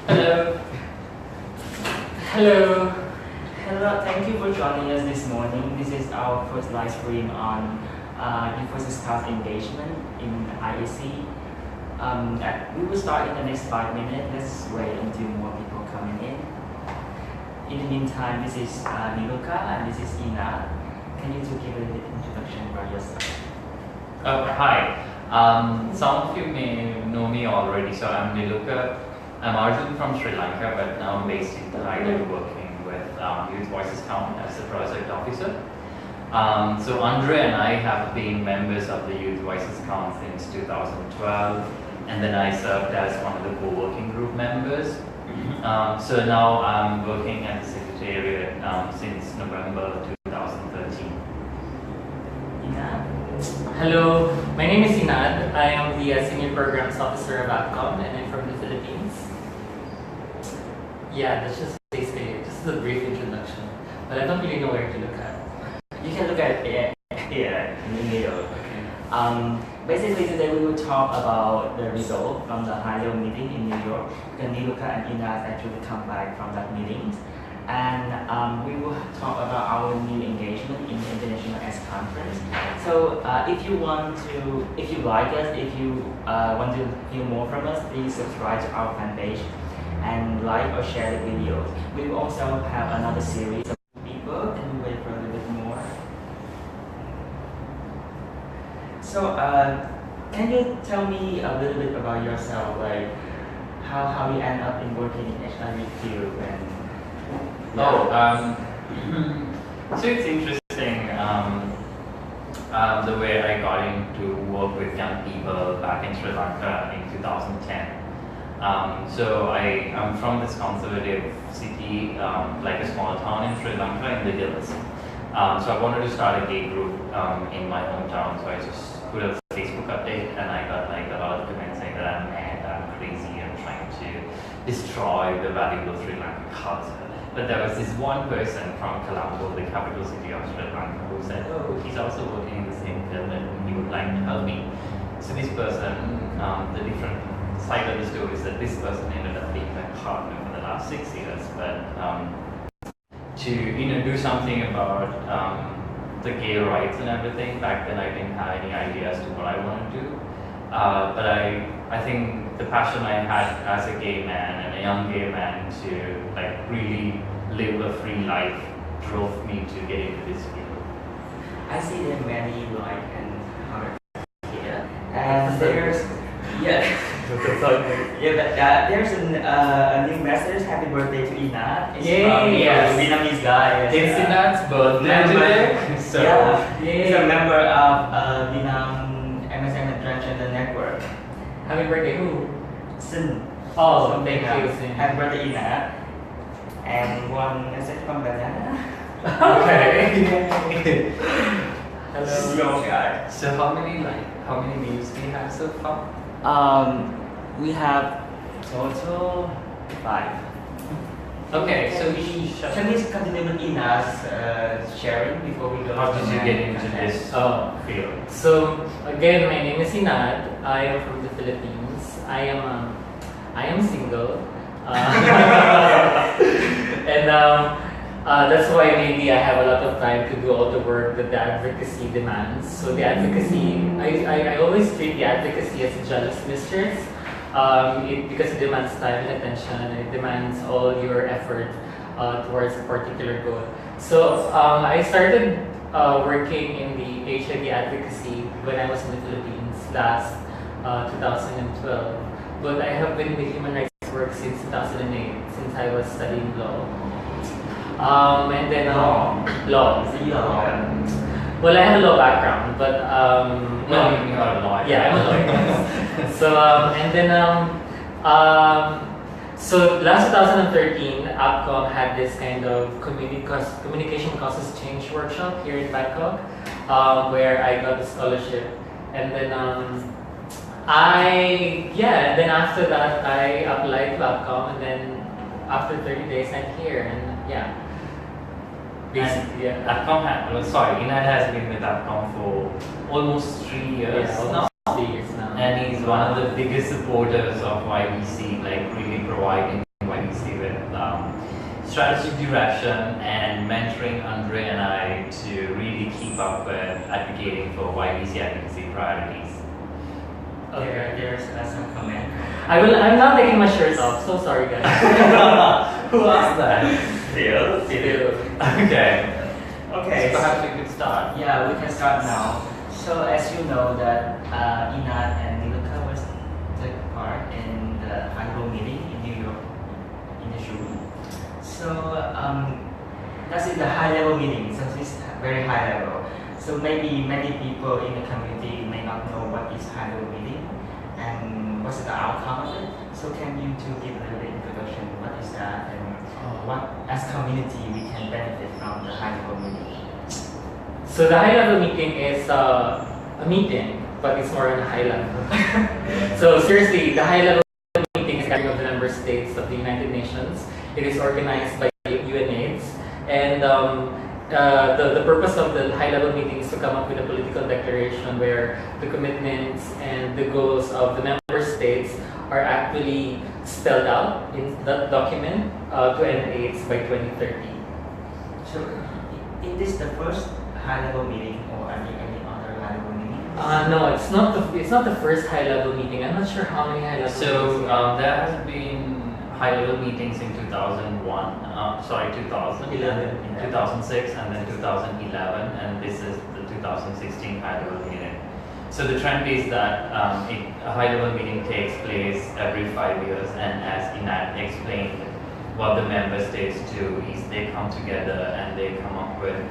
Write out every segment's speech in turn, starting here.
Hello. Hello. Hello, thank you for joining us this morning. This is our first live stream on Infosys Task Engagement in IAC. We will start in the next 5 minutes. Let's wait until more people coming in. In the meantime, this is Niluka and this is Ina. Can you two give a little introduction about yourself? Hi. Some of you may know me already. So I'm Niluka. I'm originally from Sri Lanka, but now I'm based in Thailand working with Youth Voices Count as a project officer. So Andre and I have been members of the Youth Voices Count since 2012, and then I served as one of the co-working group members. So now I'm working at the Secretariat since November 2013. Ina? Hello, my name is Inad. I am the Senior Programs Officer of APCOM and I'm from the Philippines. Yeah, that's just basically it. Just a brief introduction. But I don't really know where to look at. You can look at it here in the middle. Okay. Basically, today we will talk about the result from the high-level meeting in New York. Because Niluka and Ina actually come back from that meeting. And we will talk about our new engagement in the International S Conference. So if you like us, if you want to hear more from us, please subscribe to our fan page and like or share the videos. We will also have another series of people. Can you wait for a little bit more? So can you tell me a little bit about yourself, like how you end up in working in HIV field and So it's interesting the way I got into work with young people back in Sri Lanka in 2010. So I'm from this conservative city, like a small town in Sri Lanka in the hills. So I wanted to start a gay group in my hometown. So I just put a Facebook update and I got like a lot of comments saying that I'm mad, I'm crazy, I'm trying to destroy the valuable Sri Lankan culture. But there was this one person from Colombo, the capital city of Sri Lanka, who said, oh, he's also working in the same field and he would like to help me. So this person, the different side of the story is that this person ended up being my partner for the last 6 years. But to do something about the gay rights and everything, back then I didn't have any idea as to what I want to do. But I think the passion I had as a gay man and a young gay man to like really live a free life drove me to get into this field. I see there are many like and other here, and there's yeah there's a new message. Happy birthday to Ina. It's from Vietnamese guy. It's Inad's birthday today. So he's a member of Vietnam MSN and Transgender Network. Happy birthday, who? Sin. Oh, thank you, Sin. Happy birthday, Ina. And one message from Banana. Okay. Hello. Yo, guy. So how many views do you have so far? We have total 5. Okay, so can we continue with Ina's sharing before we go? How to did you the get into next? this field? So again, my name is Inad. I am from the Philippines. I am single. And that's why maybe I have a lot of time to do all the work that the advocacy demands. So the advocacy, I always treat the advocacy as a jealous mistress because it demands time and attention. It demands all your effort towards a particular goal. So I started working in the HIV advocacy when I was in the Philippines last 2012. But I have been in the human rights work since 2008, since I was studying law. And then law. Well, I have a law background, but No, you're not a lawyer. yeah, I'm a lawyer. So and then so last 2013, APCOM had this kind of communication causes change workshop here in Bangkok, where I got the scholarship, and then and then after that I applied to APCOM, and then after 30 days I'm here, and yeah. Basically, yeah. APCOM Inad has been with APCOM for almost 3 years now. 3 years now. And he's one of the biggest supporters of YBC, like really providing strategic direction and mentoring Andre and I to really keep up with advocating for YBC advocacy priorities. Okay, there's some comment. I'm not taking my shirt off. So sorry, guys. Who asked that? Still. Okay. Okay. So perhaps we could start. Yeah, we can start now. So as you know that Inat and Niluka was took part in the high-level meeting in New York in June. So that is the high-level meeting. So it's very high level. So maybe many people in the community may not know what is high-level meeting and what's the outcome of it. So can you two give a little introduction? What is that and what as community we can benefit from the high-level meeting? So the high level meeting is a meeting, but it's more on a high level. So seriously, the high level meeting is gathering of the member states of the United Nations. It is organized by UNAIDS, and the purpose of the high level meeting is to come up with a political declaration where the commitments and the goals of the member states are actually spelled out in that document to end AIDS by 2030. So is this the first high-level meeting or any other high-level meeting? No, it's not the first high level meeting. I'm not sure how many high level So meetings. there has been high-level meetings in 2001, 2011, 2006, and then 2011, and this is the 2016 high-level meeting. So the trend is that a high-level meeting takes place every 5 years, and as Inat explained, what the member states do is they come together and they come up with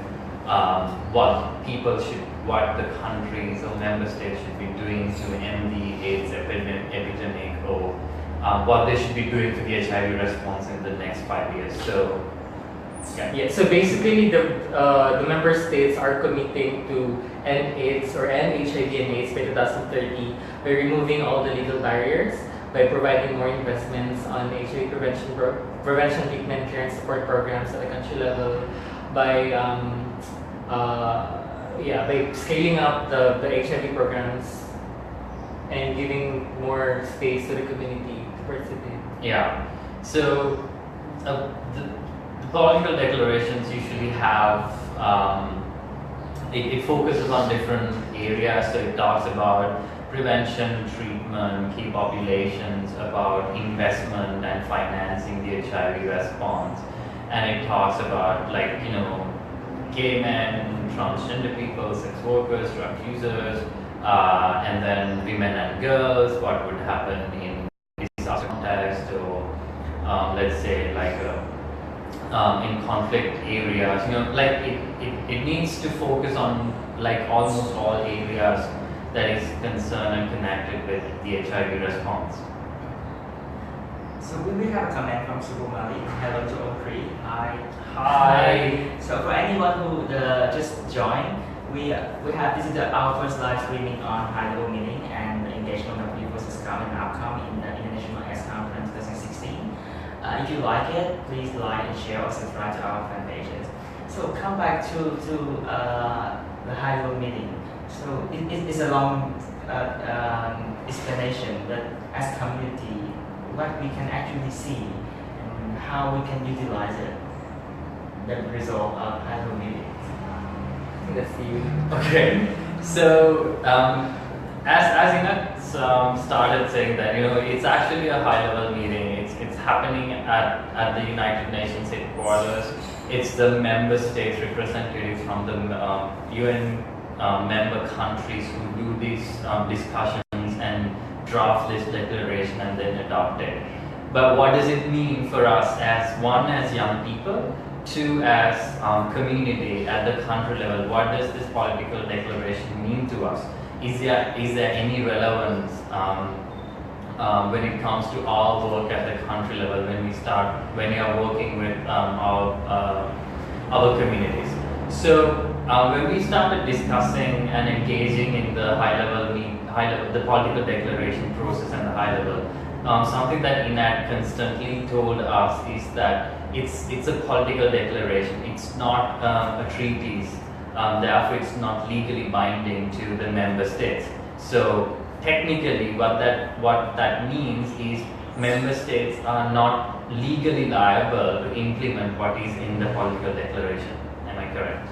what the countries or member states should be doing to end the AIDS epidemic, or what they should be doing for the HIV response in the next 5 years. So, Yeah, so basically the member states are committing to end AIDS or end HIV and AIDS by 2030 by removing all the legal barriers, by providing more investments on HIV prevention, treatment, care, and support programs at the country level, by by scaling up the HIV programs and giving more space to the community to participate. yeah. So the political declarations usually have it focuses on different areas. So it talks about prevention, treatment, key populations, about investment and financing the HIV response, and it talks about gay men, transgender people, sex workers, drug users, and then women and girls, what would happen in disaster context, or let's say in conflict areas. It needs to focus on almost all areas that is concerned and connected with the HIV response. So we have a comment from Subumali. Hello to all three. Hi. So for anyone who just joined, we have this is our first live streaming on high-level meeting and the engagement of people APCOM and APCOM in the International AIDS Conference 2016. If you like it, please like and share or subscribe to our fan pages. So come back to the high-level meeting. So it's a long explanation, but as community, what we can actually see and how we can utilize it, the result of high-level meetings. I think that's you. Okay, so as Inat started saying that it's actually a high-level meeting. It's happening at the United Nations headquarters. It's the member states representatives from the UN member countries who do these discussions and draft this declaration and then adopt it. But what does it mean for us as young people, two, as community at the country level? What does this political declaration mean to us? Is there any relevance when it comes to our work at the country level when we are working with our communities? So when we started discussing and engaging in the the political declaration process and the high level, something that Inat constantly told us is that it's a political declaration. It's not a treatise. Therefore, it's not legally binding to the member states. So technically, what that means is member states are not legally liable to implement what is in the political declaration. Am I correct?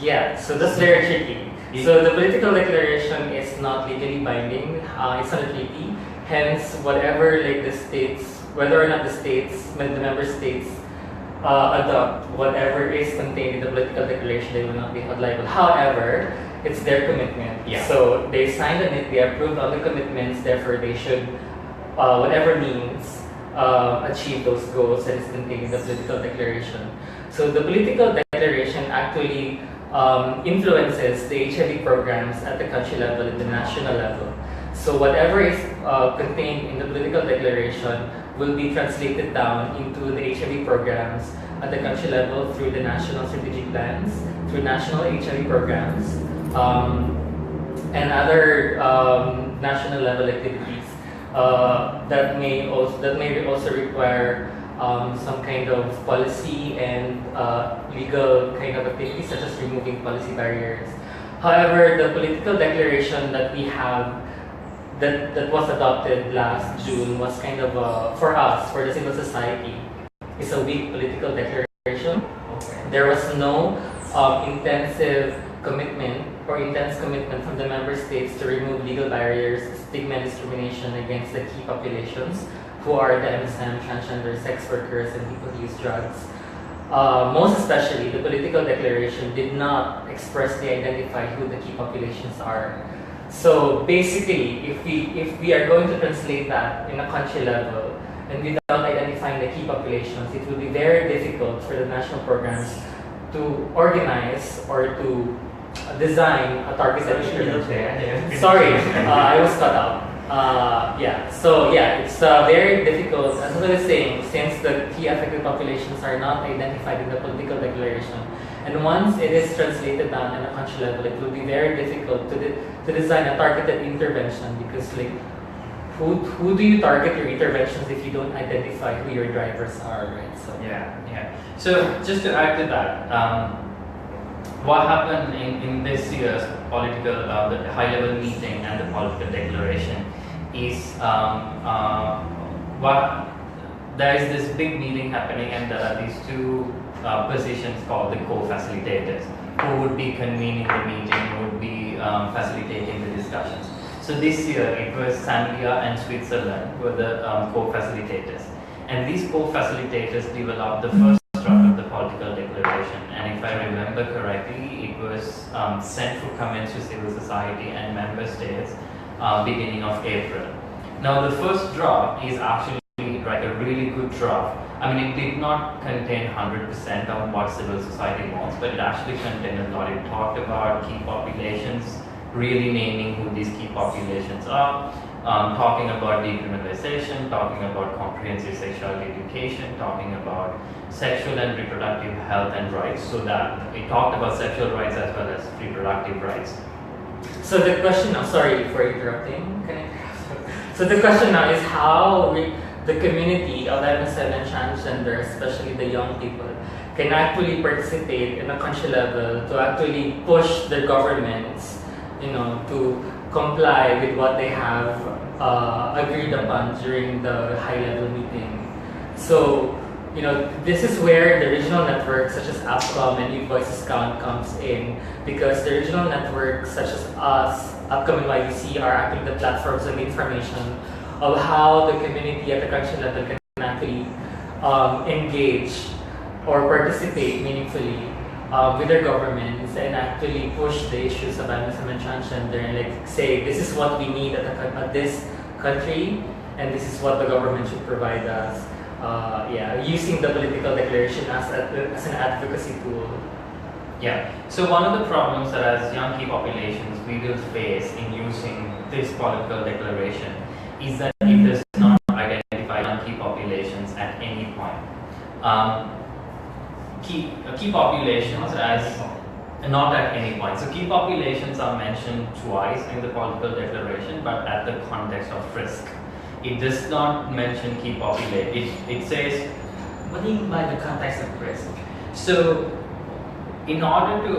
Yeah, so that's very tricky. So the political declaration is not legally binding, it's not a treaty. Hence, whatever like the states, whether or not the member states adopt whatever is contained in the political declaration, they will not be held liable. However, it's their commitment. Yeah. So they signed on it, they approved all the commitments, therefore they should, whatever means, achieve those goals that is contained in the political declaration. So the political declaration actually influences the HIV programs at the country level, at the national level. So whatever is contained in the political declaration will be translated down into the HIV programs at the country level through the national strategic plans, through national HIV programs, and other national level activities that may also require some kind of policy and legal kind of activities, such as removing policy barriers. However, the political declaration that we have that was adopted last June was kind of for us, for the civil society, is a weak political declaration. Okay. There was no intense commitment from the member states to remove legal barriers, stigma and discrimination against the key populations, who are the MSM, transgender, sex workers, and people who use drugs. Most especially, the political declaration did not expressly identify who the key populations are. So basically, if we are going to translate that in a country level and without identifying the key populations, it will be very difficult for the national programs to organize or to design a targeted intervention. Sorry, I was cut out. It's very difficult, as I was saying, since the key affected populations are not identified in the political declaration. And once it is translated down in a country level, it will be very difficult to design a targeted intervention, because like, who do you target your interventions if you don't identify who your drivers are, right? So yeah. So just to add to that, what happened in this year's political, the high-level meeting and the political declaration is there is this big meeting happening, and there are these two positions called the co-facilitators, who would be convening the meeting, who would be facilitating the discussions. So this year it was Zambia and Switzerland who were the co-facilitators, and these co-facilitators developed the first draft of the political declaration, and if I remember correctly, it was sent for comments to civil society and member states beginning of April. Now the first draft is actually like a really good draft. I mean, it did not contain 100% of what civil society wants, but it actually contained a lot. It talked about key populations, really naming who these key populations are, talking about decriminalization, talking about comprehensive sexuality education, talking about sexual and reproductive health and rights, so that it talked about sexual rights as well as reproductive rights. So the question now, sorry for interrupting. So the question now is how the community of MSM and transgender, especially the young people, can actually participate in a country level to actually push the governments, to comply with what they have agreed upon during the high-level meeting. So, this is where the regional networks such as APCOM and Youth Voices Count comes in, because the regional networks such as us, APCOM and YVC, are actually the platforms of information of how the community at the country level can actually engage or participate meaningfully with their governments and actually push the issues of MSM and transgender, and like say, this is what we need at this country, and this is what the government should provide us. Using the political declaration as an advocacy tool. Yeah. So one of the problems that as young key populations we will face in using this political declaration is that it does not identify young key populations at any point. Key populations as not at any point. So key populations are mentioned twice in the political declaration, but at the context of risk. It does not mention key population. It says. What do you mean by the context of risk? So in order to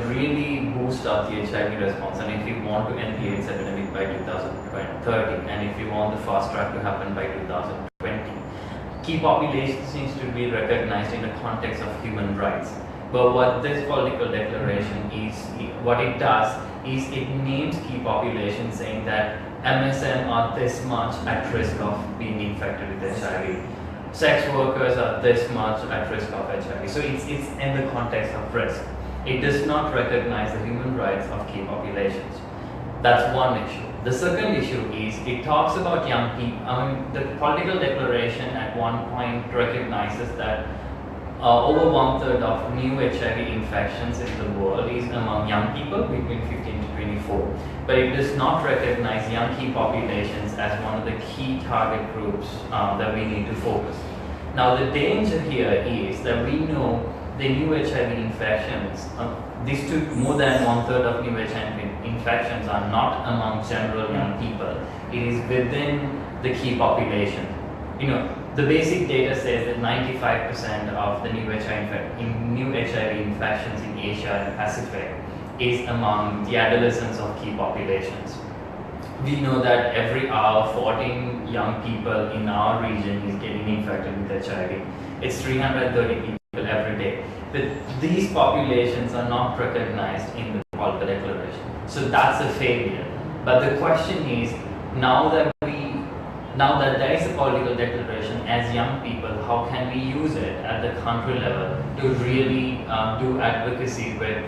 really boost up the HIV response, and if you want to end the AIDS epidemic by 2030, and if you want the fast track to happen by 2020, key populations needs to be recognized in the context of human rights. But what this political declaration is, what it does is it names key populations, saying that MSM are this much at risk of being infected with HIV. Sex workers are this much at risk of HIV. So it's in the context of risk. It does not recognize the human rights of key populations. That's one issue. The second issue is it talks about young people. The political declaration at one point recognizes that over 1/3 of new HIV infections in the world is among young people between 15 to 24. But it does not recognize young key populations as one of the key target groups that we need to focus. Now the danger here is that we know the new HIV infections, more than 1/3 of new HIV infections are not among general young people. It is within the key population. The basic data says that 95% of the new HIV infections in Asia and Pacific is among the adolescents of key populations. We know that every hour 14 young people in our region is getting infected with HIV. It's 330 people every day. But these populations are not recognized in the political declaration. So that's a failure. But the question is, now that there is a political declaration as young people, how can we use it at the country level to really do advocacy with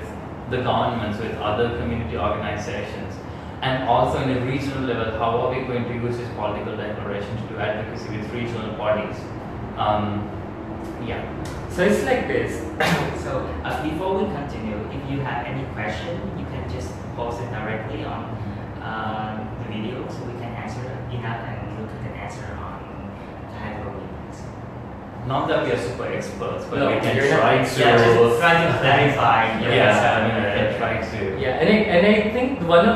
the governments, with other community organizations, and also in a regional level, how are we going to use this political declaration to do advocacy with regional bodies? So it's like this. So before we continue, if you have any question, you can just post it directly on the video, so we can answer. Enough and Niluka can answer on the high-level meetings. Not that we are super experts, but No, we can you're try not- to. Yeah, just try to clarify. We can try to. Yeah, and I think one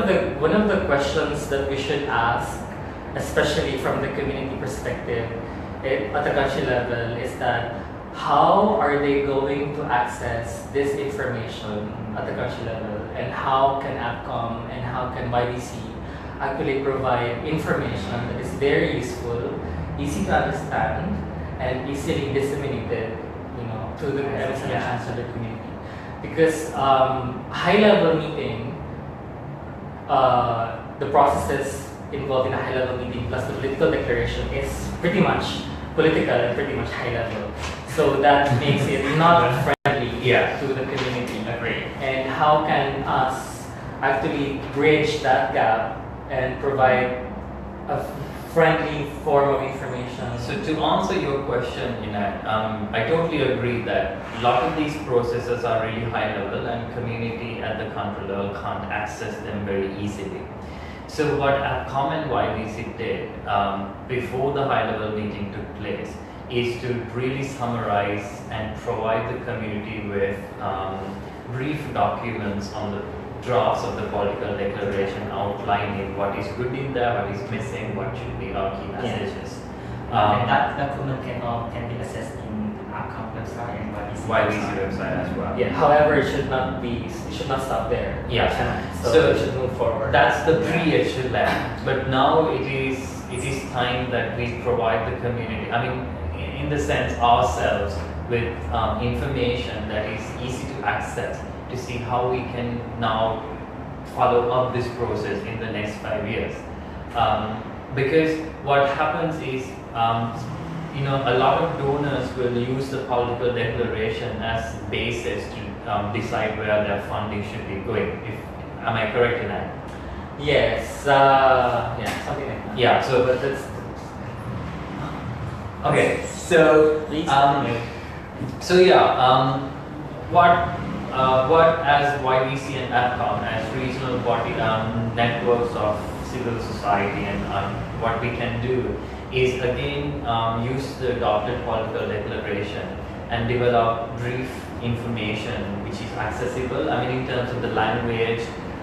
of the questions that we should ask, especially from the community perspective, at the country level, is that how are they going to access this information at the country level, and how can APCOM and how can YDC actually provide information that is very useful, easy to understand, and easily disseminated, to the MSM transgender community. Because high-level meeting, the processes involved in a high-level meeting plus the political declaration is pretty much political and pretty much high-level. So that makes it not friendly to the community. Agree. And how can us actually bridge that gap and provide a friendly form of information? So to answer your question, I totally agree that a lot of these processes are really high level and community at the country level can't access them very easily. So what APCOM and YDC did before the high level meeting took place is to really summarize and provide the community with brief documents on the drafts of the political declaration outlining what is good in there, what is missing, what should be our key messages. And that document can be accessed in APCOM website and YDC website as well. Yeah. However, it should not stop there. Yeah. So it should move forward. That's the pre-HLM. But now it is time that we provide the community, in the sense ourselves, with information that is easy to access, to see how we can now follow up this process in the next 5 years. Because what happens is, a lot of donors will use the political declaration as basis to decide where their funding should be going. Am I correct in that? Yes. Something like that. Yeah. So, But that's okay. So, Please what as YDC and APCOM, as regional body networks of civil society, and what we can do is again use the adopted political declaration and develop brief information which is accessible. In terms of the language,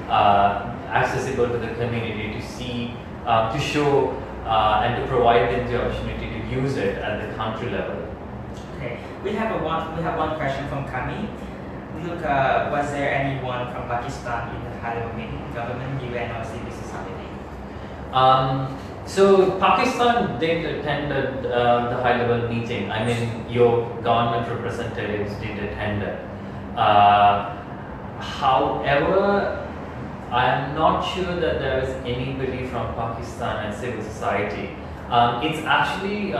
accessible to the community to see, to show, and to provide them the opportunity to use it at the country level. Okay, we have one question from Kami. Niluka, was there anyone from Pakistan in the high-level meeting, government, UN, or civil society? So Pakistan did attend the high-level meeting. I mean, your government representatives did attend it. However, I am not sure that there is anybody from Pakistan and civil society. It's actually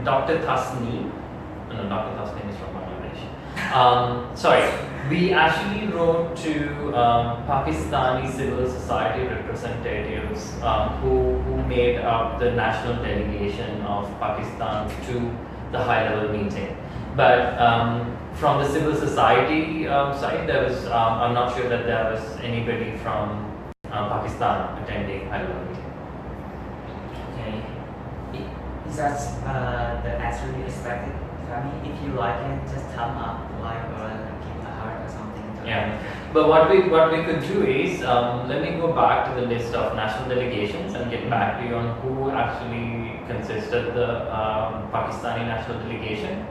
Dr. Tasneem. No, Dr. Tasneem is from Bangladesh. Sorry, we actually wrote to Pakistani civil society representatives who made up the national delegation of Pakistan to the high-level meeting. But from the civil society side, there was I'm not sure that there was anybody from Pakistan attending high-level meeting. Okay. Is that the answer you expected, Kami? If you like it, just thumb up, like, or give a heart or something. Yeah. But what we could do is let me go back to the list of national delegations and get back to you on who actually consisted the Pakistani national delegation.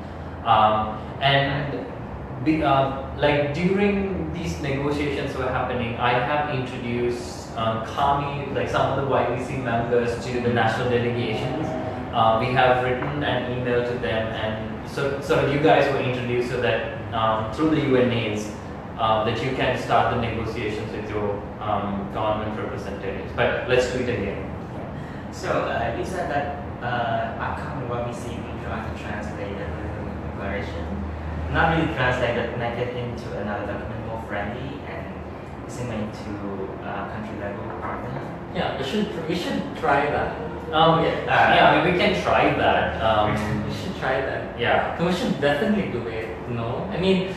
Like during these negotiations were happening, I have introduced Kami, like some of the YBC members, to the national delegations. We have written an email to them, and so you guys were introduced so that through the UNAs that you can start the negotiations with your government representatives. But let's do it again. So you said that upcoming YBC will try to translate the declaration. Not really translate, but make it into another document more friendly and disseminate to country level partner. Yeah, we should try that. Yeah, we can try that. We should try that. Yeah. We should definitely do it. No, I mean,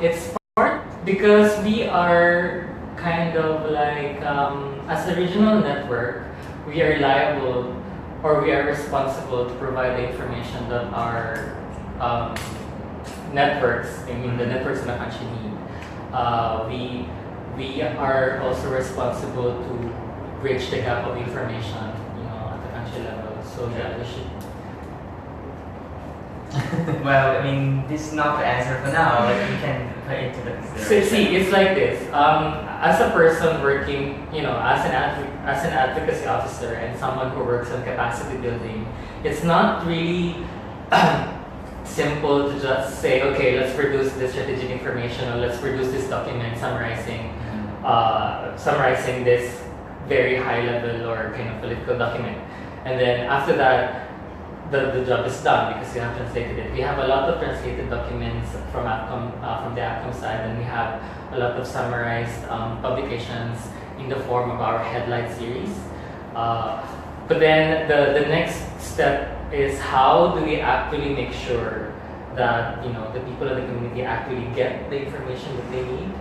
it's part because we are kind of like as a regional network, we are liable or we are responsible to provide the information that our networks, I mean the networks in the country need. We are also responsible to bridge the gap of information, at the country level. So yeah, we should. Well, I mean, this is not the answer for now, but you can put it into the So consideration. see, it's like this. As a person working, as an advocacy officer and someone who works on capacity building, it's not really simple to just say, okay, let's produce this strategic information or let's produce this document summarizing this very high level or kind of political document. And then after that, the job is done because you have translated it. We have a lot of translated documents from the APCOM side, and we have a lot of summarized publications in the form of our headline series. But then the next step is how do we actually make sure that the people of the community actually get the information that they need.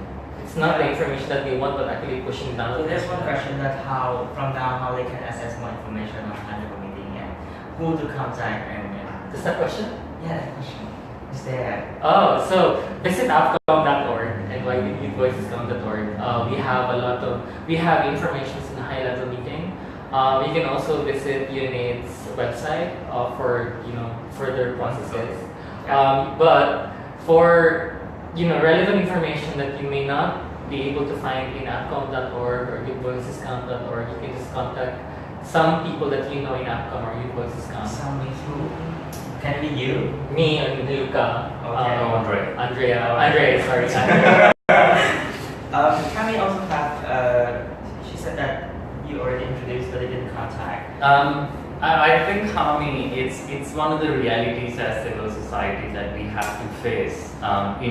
It's not the information that they want, but actually pushing down. So there's one question that how they can access more information on high-level meeting and who to contact and Is that question? yeah, that question is there. Oh, so visit APCOM.org and YBVoicesCom.org. We have information in the high-level meeting. You can also visit UNAID's website for further processes. But for relevant information that you may not be able to find in APCOM.org or YouthVoicesCom.org, you can just contact some people that you know in APCOM or YouthVoicesCom. Some is who? Can it be you? Me and Niluka. Okay. Andrea, sorry. Andrea. Kami also have, she said that you already introduced but they didn't contact. I think, Kami, it's one of the realities as civil society that we have to face. We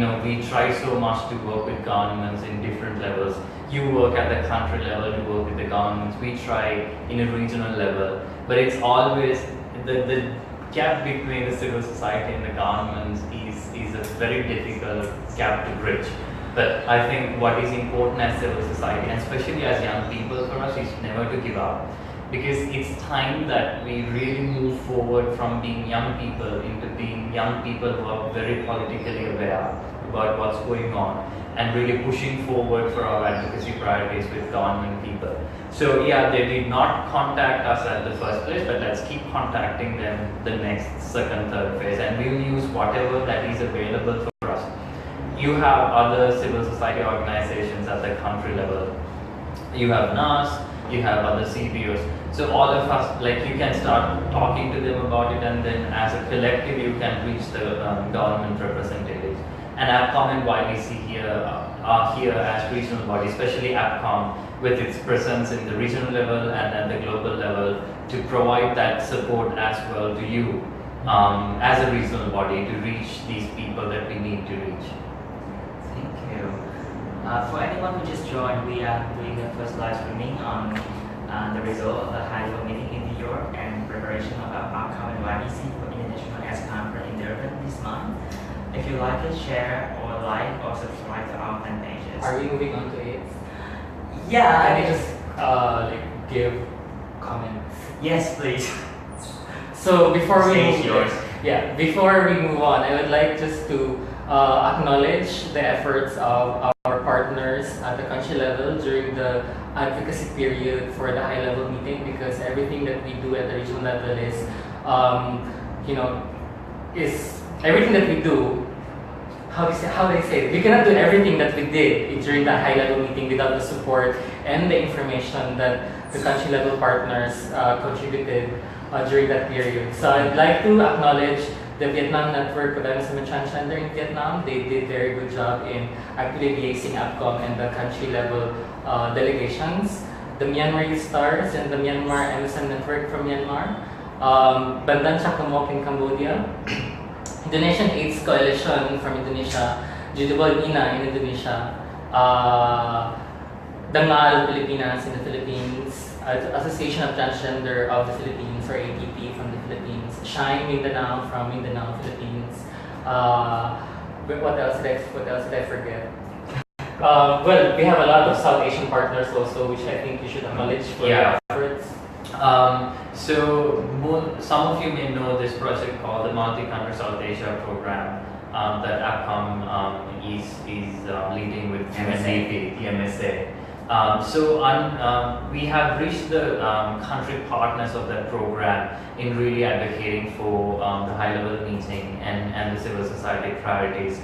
try so much to work with governments in different levels. You work at the country level, you work with the governments. We try in a regional level, but it's always the gap between the civil society and the governments is a very difficult gap to bridge. But I think what is important as civil society, and especially as young people for us, is never to give up. Because it's time that we really move forward from being young people into being young people who are very politically aware about what's going on and really pushing forward for our advocacy priorities with government people. So yeah, they did not contact us at the first place, but let's keep contacting them the next, second, third phase, and we'll use whatever that is available for us. you have other civil society organizations at the country level. You have NAS, you have other CPOs. So all of us, like you can start talking to them about it, and then as a collective you can reach the government representatives. And APCOM and YBC here are here as regional bodies, especially APCOM with its presence in the regional level and at the global level to provide that support as well to you as a regional body to reach these people that we need to reach. Thank you. For anyone who just joined, we are doing the first live streaming on the result of the high-level meeting in New York and preparation of our APCOM and YBC for International S Conference in Durban this month. If you like it, share or like or subscribe to our fan pages. Are we moving on to it? Yeah. Can you just like give comments? Yes, please. So before we Stage move, yours. yeah, before we move on, I would like just to acknowledge the efforts of our partners at the country level during the advocacy period for the high-level meeting, because everything that we do at the regional level is, is everything that we do. How do I say it? We cannot do everything that we did during that high-level meeting without the support and the information that the country-level partners contributed during that period. So I'd like to acknowledge the Vietnam Network of MSM Transgender in Vietnam. They did a very good job in actually liaising APCOM and the country-level delegations. The Myanmar Youth Stars and the Myanmar MSM Network from Myanmar. Bandan Chakamok in Cambodia. Indonesian AIDS Coalition from Indonesia, Judibol Ina in Indonesia, Dangal Pilipinas in the Philippines, Association of Transgender of the Philippines or ATP from the Philippines, Shine Mindanao from Mindanao, Philippines. What else did I forget? Well, we have a lot of South Asian partners also, which I think you should acknowledge for their efforts. So some of you may know this project called the Multi-Country South Asia Program that APCOM is leading with MSA, the MSA. We have reached the country partners of that program in really advocating for the high-level meeting and the civil society priorities.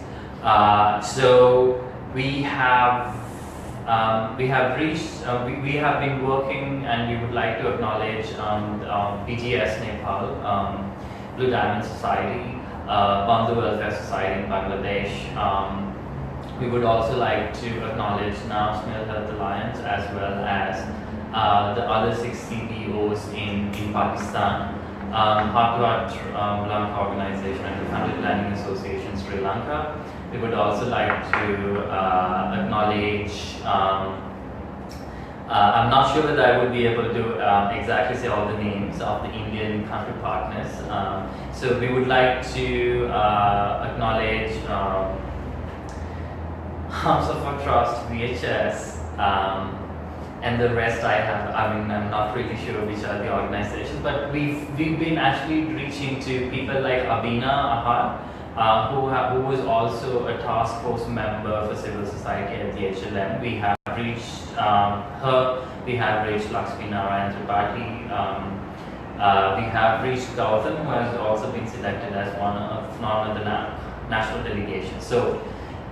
We have been working, and we would like to acknowledge BGS Nepal, Blue Diamond Society, Bandhu Welfare Society in Bangladesh. We would also like to acknowledge National Health Alliance as well as the other 6 CBOs in Pakistan, Heart to Heart Lanka Organization and the Family Planning Association Sri Lanka. We would also like to acknowledge, I'm not sure whether I would be able to exactly say all the names of the Indian country partners. So we would like to acknowledge House of our Trust, VHS, and the rest I'm not really sure which are the organizations, but we've been actually reaching to people like Abina Ahad, who was also a task force member for civil society at the HLM. We have reached her, we have reached Lakshmi Narayan Tripathi, we have reached Gautam, who has also been selected as one of the national delegation. So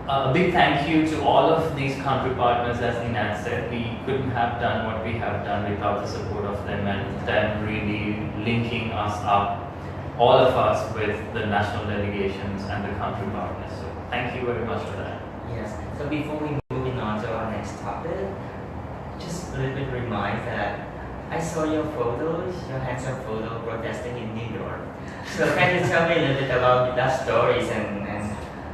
a big thank you to all of these country partners. As Inat said, we couldn't have done what we have done without the support of them and them really linking us up, all of us, with the national delegations and the country partners. So thank you very much for that. Yes. So before we moving on to our next topic, just a little bit remind that I saw your photos, your handsome photo protesting in New York. So can you tell me a little bit about that stories and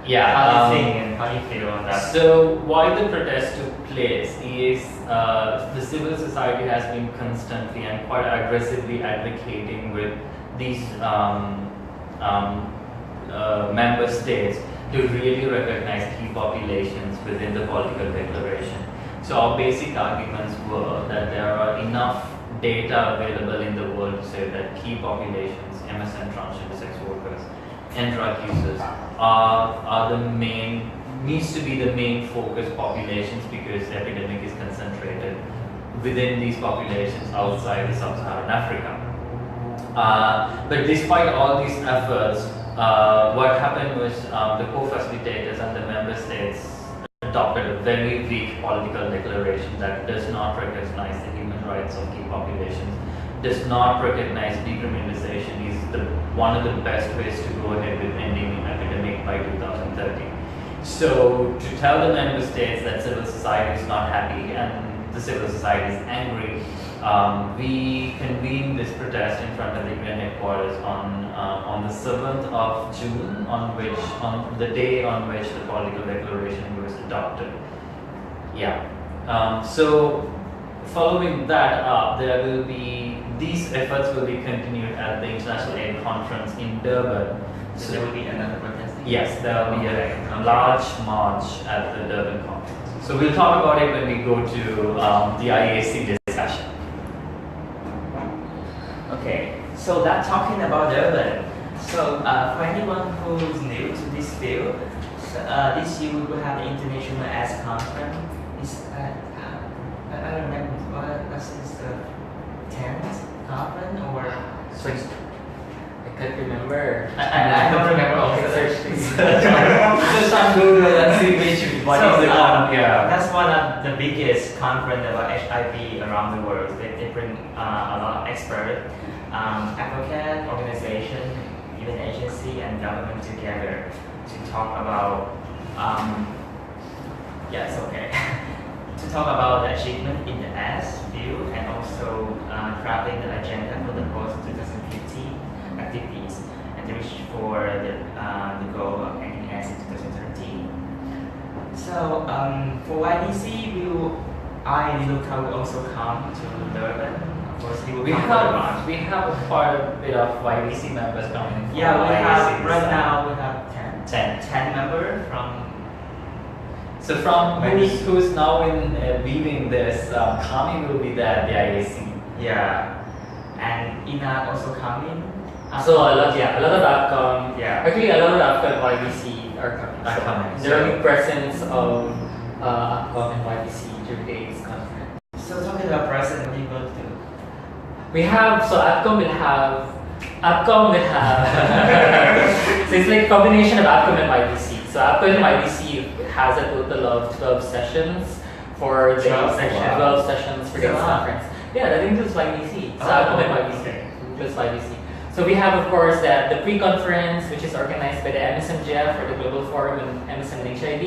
how you think and how you feel on that? So why the protest took place is the civil society has been constantly and quite aggressively advocating with these member states to really recognize key populations within the political declaration. So our basic arguments were that there are enough data available in the world to say that key populations, MSM, transgender sex workers, and drug users are the main, needs to be the main focus populations, because the epidemic is concentrated within these populations outside the sub-Saharan Africa. But despite all these efforts, what happened was the co-facilitators and the member states adopted a very weak political declaration that does not recognize the human rights of key populations, does not recognize decriminalization is one of the best ways to go ahead with ending an epidemic by 2030. So to tell the member states that civil society is not happy and the civil society is angry, we convened this protest in front of the UN headquarters on the 7th of June, on the day on which the political declaration was adopted. Yeah. So following that up, these efforts will be continued at the International Aid Conference in Durban. So there will be another protest? Yes, there will be a large march at the Durban conference. So we'll talk about it when we go to the IAC discussion. Okay, so that talking about Durban. So for anyone who's new to this field, this year we will have the International AS Conference. I don't remember what is the 10th conference or I can't remember. I don't remember also. Search this. Just on Google and see which one is the one. Yeah. That's one of the biggest conference about HIV around the world. They bring a lot of experts, advocate, organization, even agency and government together to talk about to talk about the achievement in the AS field and also crafting the agenda for the post 2015 activities and to reach for the goal of ending AS in 2013. So for YDC, I and Niluka will also come to Durban. Of course, he will We come have quite a bit of YVC members coming. From Yeah, we have YVCs. right now we have 10 members from. So from who's now in leading this, Kami will be there at the IAC. Yeah, and Ina also coming. So a lot of APCOM. Yeah. Actually, a lot of APCOM and YBC are coming. Are coming. The early presence of APCOM and YBC during the AIDS conference. So talking about present, what are you going to do? We have APCOM will have so it's like a combination of APCOM and YBC. So APCOM and YBC has a total of 12 sessions for the 12 sessions for the AIDS conference. Yeah, that includes YBC. So APCOM and YBC includes YBC. So we have, of course, the pre-conference, which is organized by the MSMGF or the Global Forum on MSM and HIV.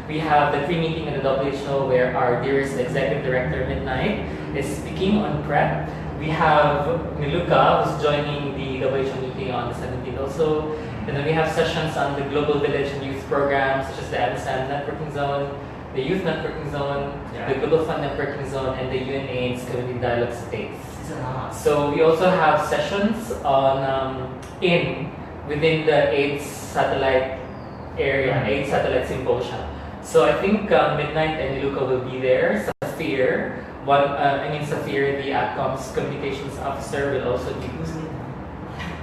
We have the pre-meeting at the WHO where our dearest Executive Director, Midnight, is speaking on PrEP. We have Niluka, who's joining the WHO meeting on the 17th also. And then we have sessions on the Global Village and Youth Programs, such as the MSM Networking Zone, the Youth Networking Zone, the Global Fund Networking Zone, and the UNAIDS Community Dialogue Space. So we also have sessions on within the AIDS satellite area, AIDS satellite symposia. So I think Midnight and Niluka will be there. Safir, Safir, the APCOM's communications officer, will also be.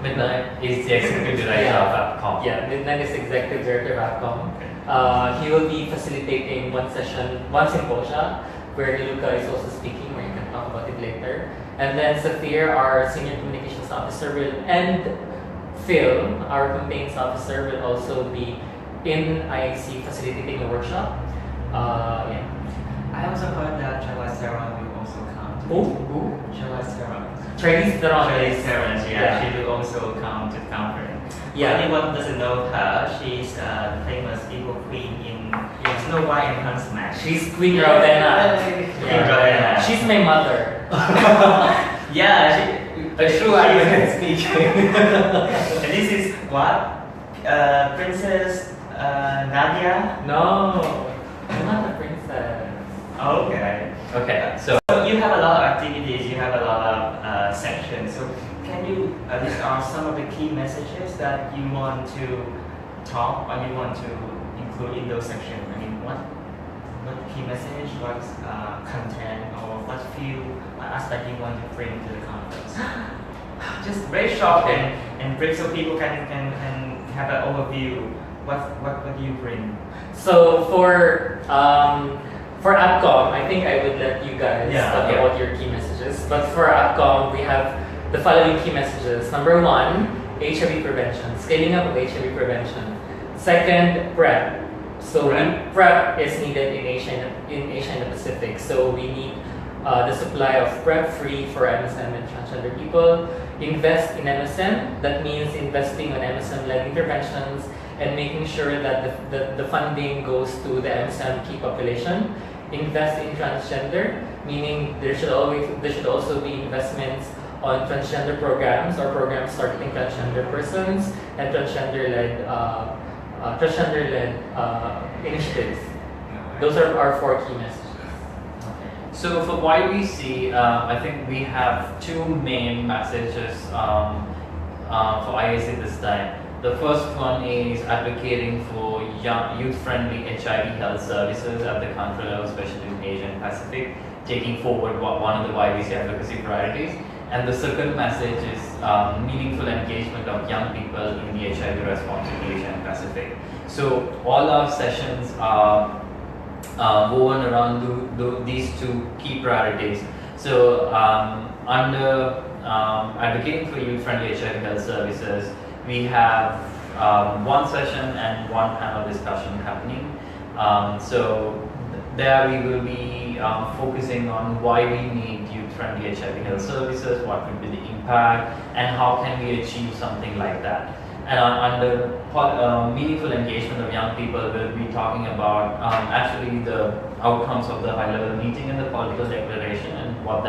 Midnight is the executive director of APCOM. Yeah, Midnight is executive director of APCOM. He will be facilitating one symposia where Niluka is also speaking, where you can talk about it later. And then Safir, our senior communications officer, and Phil, our campaigns officer, will also be in IAC facilitating a workshop. I also heard that Charlize Theron will also come. Who? Charlize Theron. Charlize Theron. Charlize Theron, yeah, she will also come to the conference. Yeah. Anyone doesn't know her, she's a famous evil queen in Snow White and Huntsman. She's Queen Ravenna. Ravenna. She's my mother. Yeah, A true African speaking. and this is what? Princess Nadia? No, I'm not a princess. Okay. Okay, so You have a lot of activities, you have a lot of sections. So can you list out some of the key messages that you want to talk or you want to include in those sections? I mean, what key message, what content, or what aspect you want to bring to the conference? Just very short and brief so people can have an overview. What do you bring? So for APCOM, I think I would let you guys talk about your key messages. But for APCOM, we have the following key messages. Number one HIV prevention, scaling up of HIV prevention. Second, PrEP. So PrEP is needed in Asia and the Pacific. So we need the supply of PrEP free for MSM and transgender people. Invest in MSM. That means investing on MSM-led interventions and making sure that the funding goes to the MSM key population. Invest in transgender, meaning there should also be investments on transgender programs or programs targeting transgender persons and transgender-led initiatives. Those are our 4 key messages. So for YBC, I think we have 2 main messages for IAC this time. The first one is advocating for youth-friendly HIV health services at the country level, especially in Asia and Pacific, taking forward one of the YBC advocacy priorities. And the second message is meaningful engagement of young people in the HIV response in Asia and Pacific. So all our sessions are woven around these 2 key priorities. So under advocating for youth-friendly HIV health services, we have 1 session and 1 panel discussion happening. So there we will be focusing on why we need youth-friendly HIV health services, what would be the impact, and how can we achieve something like that. And under meaningful engagement of young people, we'll be talking about actually the outcomes of the high-level meeting and the political declaration and what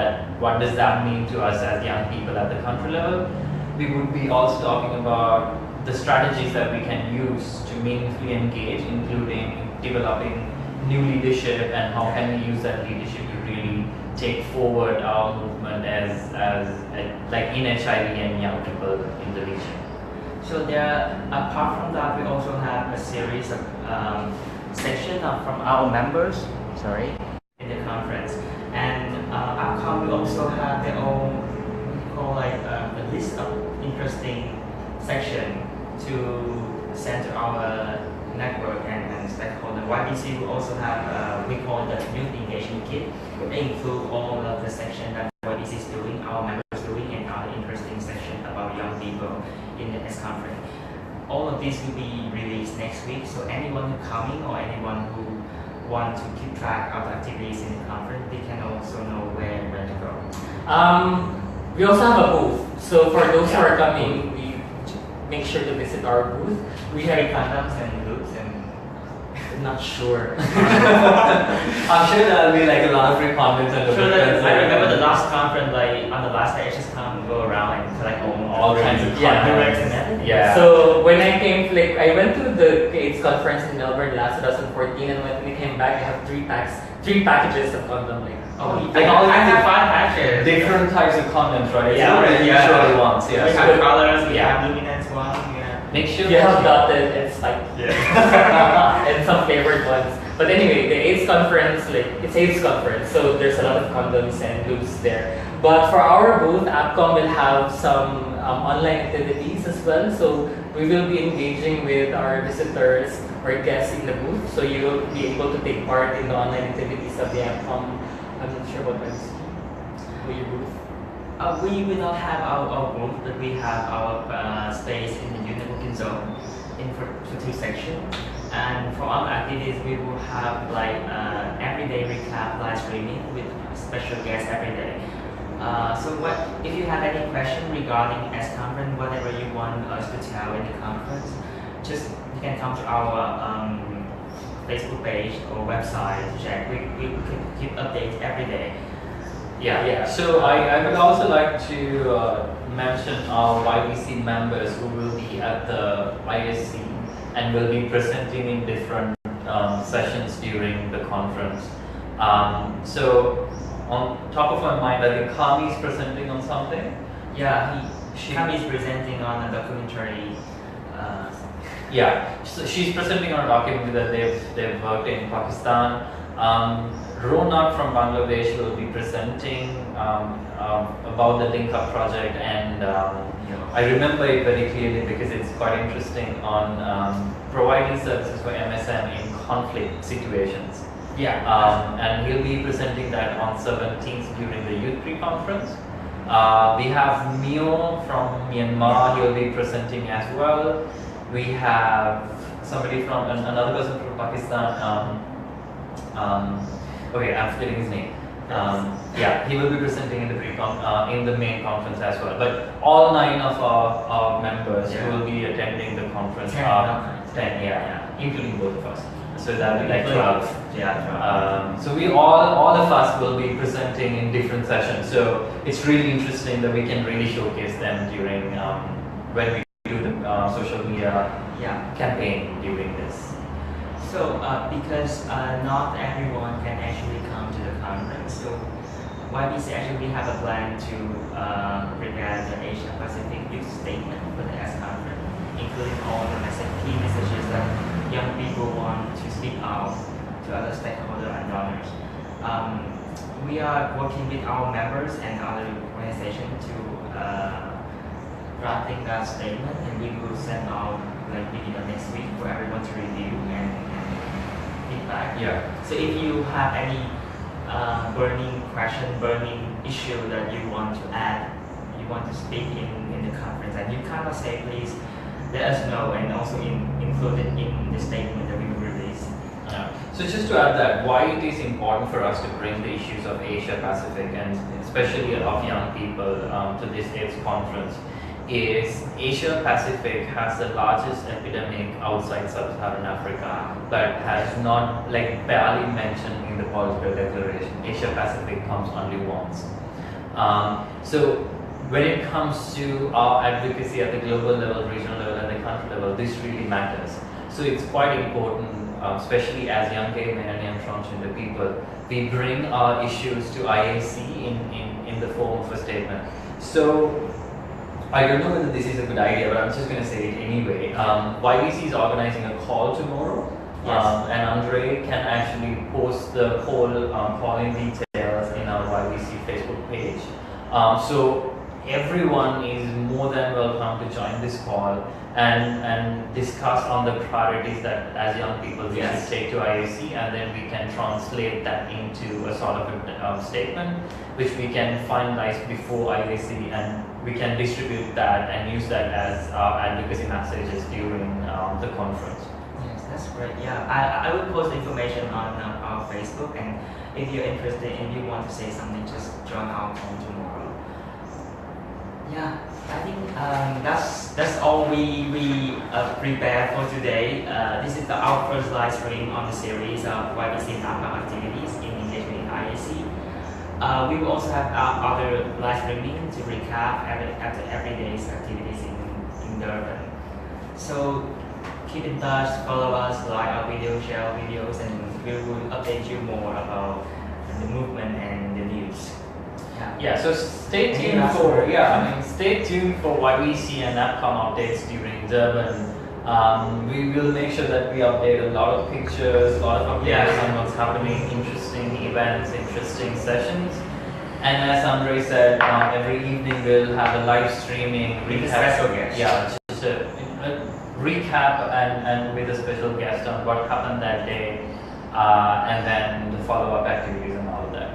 does that mean to us as young people at the country level. We would be also talking about the strategies that we can use to meaningfully engage, including developing new leadership and how can we use that leadership to really take forward our movement as like in HIV and young people in the region. So there, apart from that, we also have a series of sections from our members, in the conference. And APCOM will also have their own, a list of interesting section to send to our network and stakeholder. YBC will also have, we call the Youth Engagement Kit. They include all of the section that YBC is doing, our members doing, and other interesting section about young people in the next conference. All of these will be released next week, so anyone who coming or anyone who want to keep track of activities in the conference, they can also know where to go. We also have a booth. So for those who are coming, we make sure to visit our booth. We have condoms and loops and not sure. I'm sure there'll be like a lot of free condoms and I remember the last conference, like on the last day, I just go around and collect all kinds of condoms and everything. Yeah. So when I came, I went to the AIDS conference in Melbourne last 2014, and when we came back, I have 3 packages of condom. I have 5 packages. Different types of condoms, right? Yeah, Usual ones. Yeah. We have colors, we have luminance ones. Make sure you have dotted and spiked. And some flavored ones. But anyway, the AIDS conference, it's AIDS conference, so there's a lot of condoms and lubes there. But for our booth, APCOM will have some online activities as well. So we will be engaging with our visitors or guests in the booth. So you will be able to take part in the online activities of the APCOM. I'm not sure what else. Will your booth? We will not have our booth, but we have our space in the networking zone for 2 sections. And for our activities, we will have everyday recap live streaming with special guests every day. So if you have any question regarding S conference, whatever you want us to tell in the conference, you can come to our Facebook page or website to check. We keep updates every day. Yeah. So I would also like to mention our YBC members who will be at the ISC and will be presenting in different sessions during the conference. So on top of my mind, I think Kami is presenting on something. Yeah, Kami is presenting on a documentary. So she's presenting on a documentary that they've worked in Pakistan. Ronak from Bangladesh will be presenting about the Link Up project, and I remember it very clearly because it's quite interesting on providing services for MSM in conflict situations. Yeah. And he'll be presenting that on 17th during the Youth Pre-Conference. We have Mio from Myanmar, he'll be presenting as well. We have somebody from, another person from Pakistan, okay, I'm forgetting his name. Yeah, he will be presenting in the in the main conference as well. But all 9 of our members who will be attending the conference are 10, including both of us. So that will be like 12. Yeah, 12. So we all of us will be presenting in different sessions. So it's really interesting that we can really showcase them during when we do the social media campaign during this. So because not everyone can actually come to the conference, so YBC actually have a plan to prepare the Asia Pacific Youth Statement for the S conference, including all the key messages that young people want to speak out to other stakeholders and donors. We are working with our members and other organizations to drafting that statement, and we will send out like within the next week for everyone to review and feedback. So if you have any burning question, burning issue that you want to add, you want to speak in the conference, and you cannot say, please let us know, and also include it in the statement that we will release. So just to add that, why it is important for us to bring the issues of Asia Pacific and especially of young people to this AIDS conference is Asia Pacific has the largest epidemic outside Sub-Saharan Africa, but has not, like, barely mentioned in the political declaration. Asia Pacific comes only once. So when it comes to our advocacy at the global level, regional level, and the country level, this really matters. So it's quite important, especially as young gay men and young transgender people, we bring our issues to IAC in the form of a statement. So I don't know whether this is a good idea, but I'm just going to say it anyway. YBC is organizing a call tomorrow, and Andre can actually post the whole call-in details in our YBC Facebook page. So everyone is more than welcome to join this call and discuss on the priorities that as young people we should take to IAC, and then we can translate that into a sort of a statement which we can finalize before IAC, and we can distribute that and use that as our advocacy messages during the conference. Yes, that's great. I will post information on our Facebook, and if you're interested and you want to say something, just join our call tomorrow. I think that's all we prepared for today. This is our first live stream on the series of YBC APCOM activities in engagement in IAC. We will also have other live streaming to recap after every day's activities in Durban. So keep in touch, follow us, like our video, share our videos, and we will update you more about the movement and the news. So stay tuned for stay tuned for YBC and APCOM updates during Durban. We will make sure that we update a lot of pictures, a lot of updates on what's happening, interesting events, interesting sessions. And as Andre said, every evening we'll have a live streaming recap. Special guest. Just a recap and with a special guest on what happened that day, and then the follow-up activities and all of that.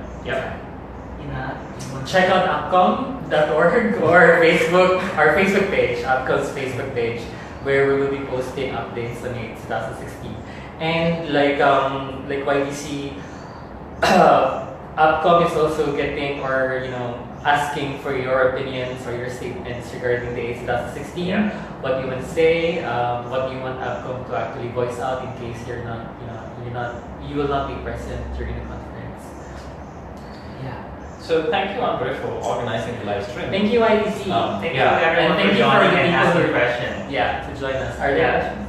Check out APCOM.org or our Facebook page, APCOM's Facebook page, where we will be posting updates on it 2016. And like YBC, APCOM is also getting asking for your opinions or your statements regarding the AIDS 2016. What you want to say, what you want APCOM to actually voice out in case you will not be present during the conference. So thank you, Andre, for organizing the live stream. Thank you, IDC. Thank you everyone for joining and asking questions. To join us. Are there questions?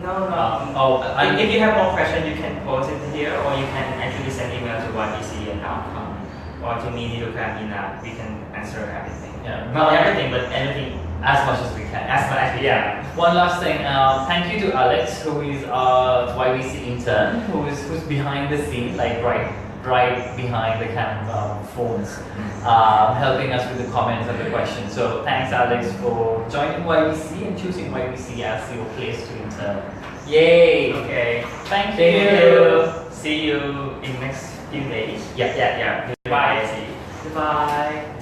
No. If you have more questions, you can post it here, or you can actually send email to YBC and APCOM, or to me, Niluka and Ina. We can answer everything. Not everything, but anything. As much as we can. As much as we can. One last thing. Thank you to Alex, who is our YBC intern, who's behind the scene, like right behind the phones, helping us with the comments and the questions. So thanks, Alex, for joining YBC and choosing YBC as your place to intern. Yay! Okay. Thank you. See you in next few days. Yeah. Bye. Goodbye.